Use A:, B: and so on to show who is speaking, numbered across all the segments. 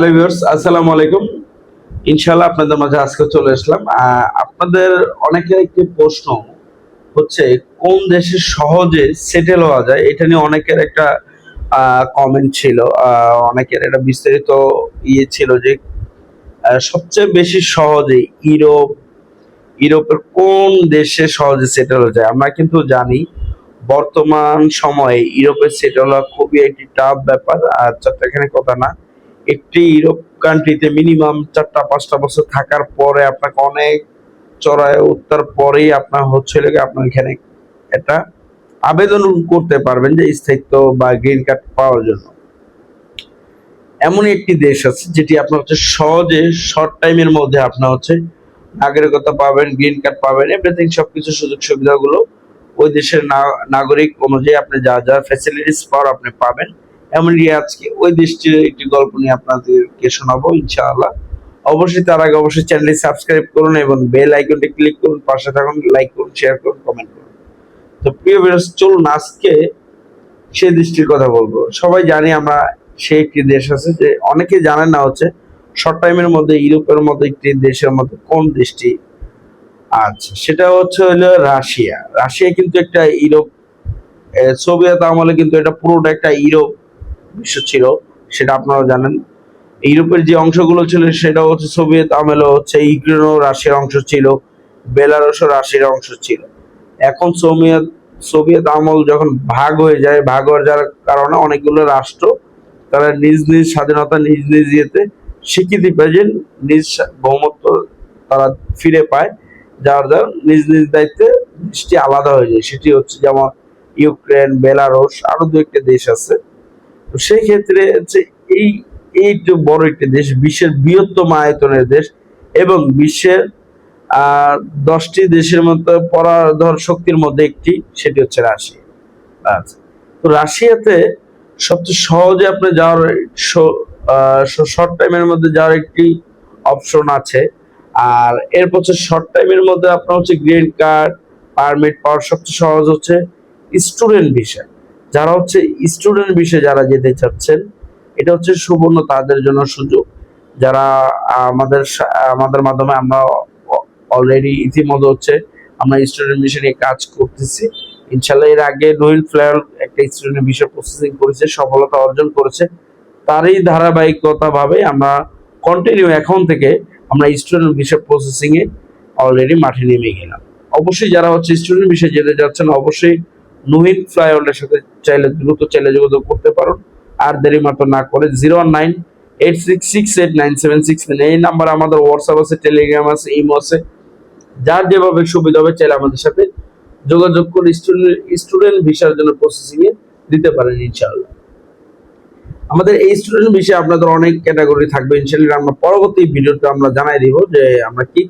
A: Hello viewers, আসসালামু আলাইকুম। ইনশাআল্লাহ আপনাদের মাঝে আজকে চলে আসলাম। আপনাদের অনেকের একটি প্রশ্ন হচ্ছে কোন দেশে সহজে সেটেল হওয়া যায়, এটা নিয়ে অনেকের একটা কমেন্ট ছিল। অনেকের একটা বিস্তারিত ছিল যে সবচেয়ে বেশি সহজে ইউরোপের কোন দেশে সহজে সেটেল হয়ে যায়। আমরা কিন্তু জানি বর্তমান সময়ে ইউরোপে সেটেল হওয়া খুবই একটি টাফ ব্যাপার। আর চারটাখানি কথা না, একটি ইউরোপ কান্ট্রিতে মিনিমাম 4-5টা বছর থাকার পরে আপনাকে অনেক চড়াই উত্তর পরেই আপনার হচ্ছে লেগে আপনার এখানে একটা আবেদন করতে পারবেন যে স্থায়িত্ব বা গ্রিন কার্ড পাওয়ার জন্য। এমন একটি দেশ আছে যেটি আপনার হচ্ছে সহজে শর্ট টাইমের মধ্যে আপনার হচ্ছে নাগরিকতা পাবেন, গ্রিন কার্ড পাবেন, এভরিথিং সবকিছু সুযোগ সুবিধাগুলো ওই দেশের নাগরিক অনুযায়ী আপনি যা যা ফ্যাসিলিটিস পাওয়ার আপনি পাবেন। এমনকি আজকে ওই দেশটির একটি গল্প নিয়ে আপনাদেরকে শোনাবো ইনশাআল্লাহ। অবশ্যই তার আগে অবশ্যই চ্যানেলটি সাবস্ক্রাইব করুন এবং বেল আইকনটি ক্লিক করুন, পাশে থাকুন, লাইক করুন, শেয়ার করুন, কমেন্ট করুন। তো প্রিয় ভিউয়ার্স, চলুন আজকে সেই দেশটির কথা বলবো। সবাই জানি আমরা, সে একটি দেশ আছে যে অনেকে জানেন না হচ্ছে শর্ট টাইমের মধ্যে ইউরোপের মতো একটি দেশের মধ্যে কোন দেশটি। আচ্ছা, সেটা হচ্ছে হলো রাশিয়া। রাশিয়া কিন্তু একটা ইউরোপ, সোভিয়েত আমলে কিন্তু এটা পুরোটা একটা ইউরোপ বিশ্ব ছিল, সেটা আপনারা জানেন। ইউরোপের যে অংশগুলো ছিল সেটা হচ্ছে সোভিয়েত আমলে হচ্ছে ইউক্রেনও রাশিয়ার অংশ ছিল, বেলারুশও রাশিয়ার অংশ ছিল। এখন সোভিয়েত আমল যখন ভাগ হয়ে যায়, ভাগ হয়ে যাওয়ার কারণে অনেকগুলো রাষ্ট্র তারা নিজ নিজ স্বাধীনতা নিজ নিজ ইয়েতে স্বীকৃতি পায়, যে নিজ বহুমত্ব তারা ফিরে পায়, যার যার নিজ নিজ দায়িত্বে দেশটি আলাদা হয়ে যায়। সেটি হচ্ছে যেমন ইউক্রেন, বেলারুশ, আরো দু একটা দেশ আছে। তো সেই ক্ষেত্রে হচ্ছে এই এই যে বড় একটি দেশ, বিশ্বের বৃহত্তম আয়তনের দেশ এবং বিশ্বের 10টি দেশের মধ্যে পরাধর শক্তির মধ্যে একটি, সেটি হচ্ছে রাশিয়া। আচ্ছা, তো রাশিয়াতে সবচেয়ে সহজে আপনি যাওয়ার শর্ট টাইমের মধ্যে যাওয়ার একটি অপশন আছে। আর এরপর হচ্ছে শর্ট টাইমের মধ্যে আপনার হচ্ছে গ্রিন কার্ড পারমিট পাওয়ার সবচেয়ে সহজ হচ্ছে স্টুডেন্ট ভিসা। যারা হচ্ছে স্টুডেন্ট ভিসা যারা যেতে চাচ্ছেন, এটা হচ্ছে সুবর্ণ তাদের জন্য সুযোগ। যারা আমাদের মাধ্যমে আমরা অলরেডি ইতিমধ্যে হচ্ছে আমরা স্টুডেন্ট ভিসা নিয়ে কাজ করতেছি। ইনশাল্লাহ এর আগে নোহিল ফ্লায়ার একটা স্টুডেন্ট ভিসা প্রসেসিং করেছে, সফলতা অর্জন করেছে। তারই ধারাবাহিকতা ভাবে আমরা কন্টিনিউ এখন থেকে আমরা স্টুডেন্ট ভিসা প্রসেসিং এ অলরেডি মাঠে নেমে গেলাম। অবশ্যই যারা হচ্ছে স্টুডেন্ট ভিসা যেতে যাচ্ছেন, অবশ্যই নোহিল ফ্লাইওভারের সাথে চাইলে যোগাযোগ করতে পারুন। আর দেরি মাত্র না করে 01986689769 এই নাম্বার আমাদের হোয়াটসঅ্যাপ আছে, টেলিগ্রাম আছে, ইমো আছে। যার যেভাবে সুবিধা হবে চাইলে আমাদের সাথে যোগাযোগ করে স্টুডেন্ট ভিসার জন্য প্রসেসিং এ দিতে পারেন ইনশাআল্লাহ। আমাদের এই স্টুডেন্ট বিষয়ে আপনাদের অনেক ক্যাটাগরি থাকবে ইনশাআল্লাহ। আমরা পরবর্তী ভিডিওতে আমরা জানাই দিব যে আমরা কি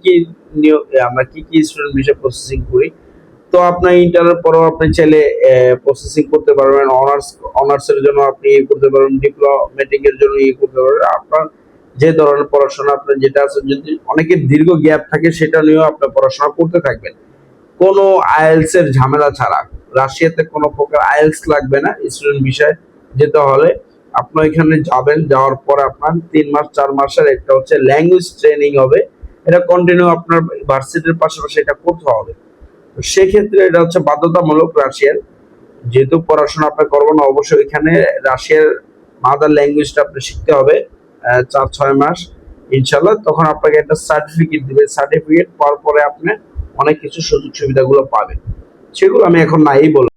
A: কি স্টুডেন্ট বিষয়ে প্রসেসিং করি। তো আপনার ইন্টারের পরেও আপনি চাইলে প্রসেসিং করতে পারবেন, অনার্সের জন্য আপনি করতে পারবেন, ডিপ্লোমেটিক এর জন্য করতে পারবেন। আপনার যে ধরনের পড়াশোনা আপনার যেটা আছে, যদি অনেকের দীর্ঘ গ্যাপ থাকে সেটা নিয়েও আপনি পড়াশোনা করতে থাকবেন, কোনো আইএলস এর ঝামেলা ছাড়া। রাশিয়াতে কোনো প্রকার আইএলস লাগবে না স্টুডেন্ট বিষয়ে যেতে হলে। আপনি এখানে যাবেন, যাওয়ার পর আপনার 3-4 মাসের একটা হচ্ছে ল্যাঙ্গুয়েজ ট্রেনিং হবে। এটা কন্টিনিউ আপনার ভার্সিটির পাশাপাশি এটা করতে হবে। তো সেক্ষেত্রে এটা হচ্ছে বাধ্যতামূলক রাশিয়ার, যেহেতু পড়াশোনা আপনি করবেন অবশ্যই এখানে রাশিয়ার মাদার ল্যাঙ্গুয়েজটা আপনি শিখতে হবে 4-6 মাস ইনশাল্লাহ। তখন আপনাকে একটা সার্টিফিকেট দিবে, সার্টিফিকেট পাওয়ার পরে আপনি অনেক কিছু সুযোগ সুবিধাগুলো পাবেন। সেগুলো আমি এখন নাই বলবো।